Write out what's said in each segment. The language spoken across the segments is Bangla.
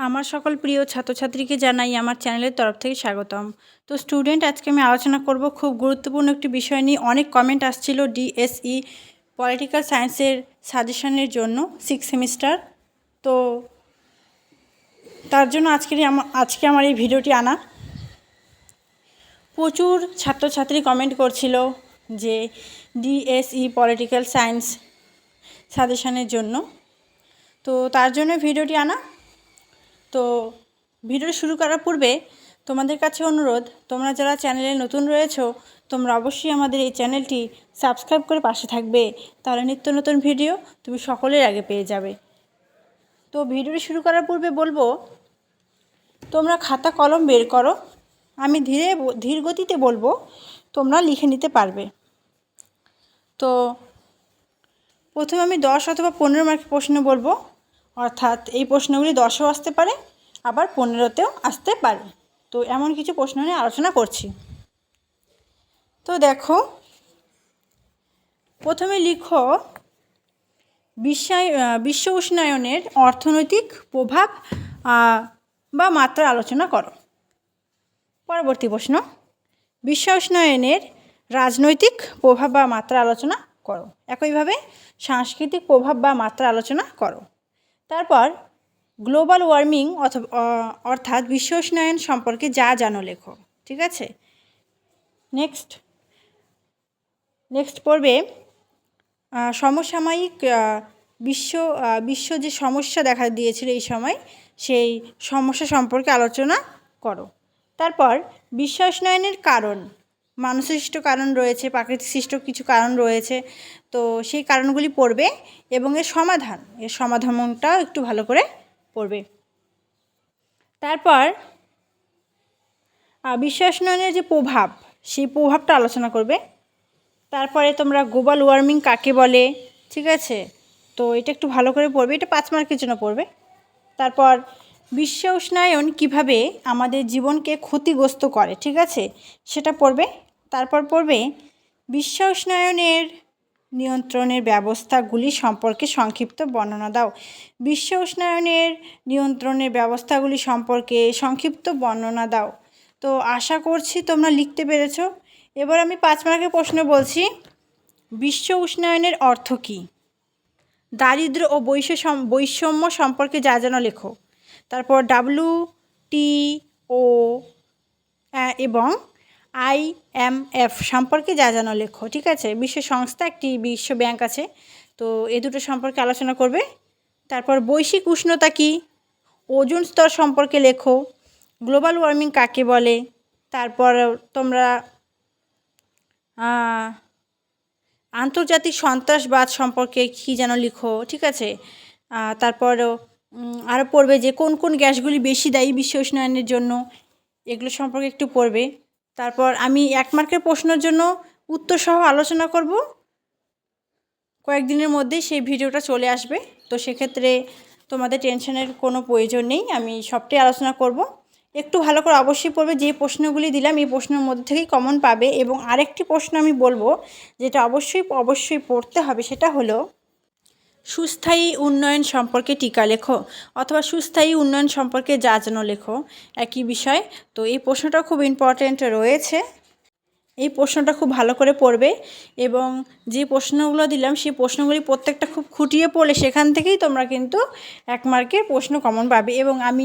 আমার সকল প্রিয় ছাত্রছাত্রীকে জানাই আমার চ্যানেলের তরফ থেকে স্বাগতম। তো স্টুডেন্ট, আজকে আমি আলোচনা করব খুব গুরুত্বপূর্ণ একটি বিষয় নিয়ে। অনেক কমেন্ট আসছিল ডিএসই পলিটিক্যাল সায়েন্সের সাজেশনের জন্য 6 সেমিস্টার। তো তার জন্য আজকে আমার এই ভিডিওটি আনা। প্রচুর ছাত্রছাত্রী কমেন্ট করছিল যে ডিএসই পলিটিক্যাল সায়েন্স সাজেশনের জন্য, তো তার জন্য ভিডিওটি আনা। তো ভিডিও শুরু করার পূর্বে তোমাদের কাছে অনুরোধ, তোমরা যারা চ্যানেলে নতুন রয়েছো তোমরা অবশ্যই আমাদের এই চ্যানেলটি সাবস্ক্রাইব করে পাশে থাকবে, তাহলে নিত্য নতুন ভিডিও তুমি সকলের আগে পেয়ে যাবে। তো ভিডিওটি শুরু করার পূর্বে বলবো, তোমরা খাতা কলম বের করো, আমি ধীর গতিতে বলবো, তোমরা লিখে নিতে পারবে। তো প্রথমে আমি 10 অথবা 15 মার্কের প্রশ্ন বলবো, অর্থাৎ এই প্রশ্নগুলি 10এও আসতে পারে, আবার 15তেও আসতে পারে। তো এমন কিছু প্রশ্ন নিয়ে আলোচনা করছি। তো দেখো, প্রথমে লিখো বিশ্ব উষ্ণায়নের অর্থনৈতিক প্রভাব বা মাত্রা আলোচনা করো। পরবর্তী প্রশ্ন, বিশ্ব উষ্ণায়নের রাজনৈতিক প্রভাব বা মাত্রা আলোচনা করো। একইভাবে সাংস্কৃতিক প্রভাব বা মাত্রা আলোচনা করো। তারপর গ্লোবাল ওয়ার্মিং অর্থাৎ বিশ্ব উষ্ণায়ন সম্পর্কে যা জানো লেখো। ঠিক আছে, নেক্সট পড়বে সমসাময়িক বিশ্ব যে সমস্যা দেখা দিয়েছিল এই সময়, সেই সমস্যা সম্পর্কে আলোচনা করো। তারপর বিশ্ব উষ্ণায়নের কারণ, মানবসৃষ্ট কারণ রয়েছে, প্রাকৃতিক সৃষ্ট কিছু কারণ রয়েছে, তো সেই কারণগুলি পড়বে এবং এর সমাধানটাও একটু ভালো করে পড়বে। তারপর বিশ্ব উষ্ণায়নের যে প্রভাব, সেই প্রভাবটা আলোচনা করবে। তারপরে তোমরা গ্লোবাল ওয়ার্মিং কাকে বলে, ঠিক আছে, তো এটা একটু ভালো করে পড়বে, এটা 5 মার্কের জন্য পড়বে। তারপর বিশ্ব উষ্ণায়ন কীভাবে আমাদের জীবনকে ক্ষতিগ্রস্ত করে, ঠিক আছে, সেটা পড়বে। তারপর পড়বে বিশ্ব উষ্ণায়নের নিয়ন্ত্রণের ব্যবস্থাগুলি সম্পর্কে সংক্ষিপ্ত বর্ণনা দাও। বিশ্ব উষ্ণায়নের নিয়ন্ত্রণের ব্যবস্থাগুলি সম্পর্কে সংক্ষিপ্ত বর্ণনা দাও। তো আশা করছি তোমরা লিখতে পেরেছো। এবার আমি 5 মার্কের প্রশ্ন বলছি। বিশ্ব উষ্ণায়নের অর্থ কী? দারিদ্র্য ও বৈষম্য সম্পর্কে যা জানো লেখো। তারপর WTO এবং IMF সম্পর্কে যা জানো লেখো। ঠিক আছে, বিশ্ব সংস্থা, একটি বিশ্ব ব্যাংক আছে, তো এ দুটো সম্পর্কে আলোচনা করবে। তারপর বৈশ্বিক উষ্ণতা কী, ওজোন স্তর সম্পর্কে লেখো। গ্লোবাল ওয়ার্মিং কাকে বলে, তারপর তোমরা আন্তর্জাতিক সন্ত্রাসবাদ সম্পর্কে কী যেন লিখো। ঠিক আছে, তারপর আরও পড়বে যে কোন কোন গ্যাসগুলি বেশি দায়ী বিশ্ব উষ্ণায়নের জন্য, এগুলো সম্পর্কে একটু পড়বে। তারপর আমি 1 মার্কের প্রশ্নের জন্য উত্তরসহ আলোচনা করব, কয়েকদিনের মধ্যেই সেই ভিডিওটা চলে আসবে। তো সেক্ষেত্রে তোমাদের টেনশনের কোনো প্রয়োজন নেই, আমি সবটাই আলোচনা করব। একটু ভালো করে অবশ্যই পড়বে, যে প্রশ্নগুলি দিলাম এই প্রশ্নের মধ্যে থেকেই কমন পাবে। এবং আরেকটি প্রশ্ন আমি বলবো যেটা অবশ্যই পড়তে হবে, সেটা হলো সুস্থায়ী উন্নয়ন সম্পর্কে টিকা লেখো, অথবা সুস্থায়ী উন্নয়ন সম্পর্কে যা জানো লেখো, একই বিষয়। তো এই প্রশ্নটা খুব ইম্পর্ট্যান্ট রয়েছে, এই প্রশ্নটা খুব ভালো করে পড়বে। এবং যে প্রশ্নগুলো দিলাম সেই প্রশ্নগুলি প্রত্যেকটা খুব খুঁটিয়ে পড়লে সেখান থেকেই তোমরা কিন্তু 1 মার্কের প্রশ্ন কমন পাবে। এবং আমি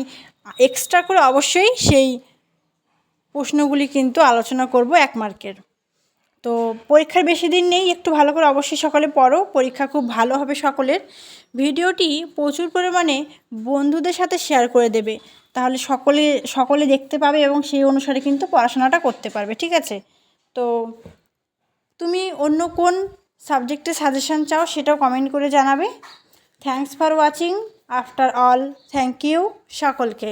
এক্সট্রা করে অবশ্যই সেই প্রশ্নগুলি কিন্তু আলোচনা করব 1 মার্কের। তো পরীক্ষার বেশি দিন নেই, একটু ভালো করে অবশ্যই সকলে পড়ো, পরীক্ষা খুব ভালো হবে সকলের। ভিডিওটি প্রচুর পরিমাণে বন্ধুদের সাথে শেয়ার করে দেবে, তাহলে সকলে দেখতে পাবে এবং সেই অনুসারে কিন্তু পড়াশোনাটা করতে পারবে। ঠিক আছে, তো তুমি অন্য কোন সাবজেক্টে সাজেশন চাও সেটাও কমেন্ট করে জানাবে। Thanks for watching. After all, thank you সকলকে।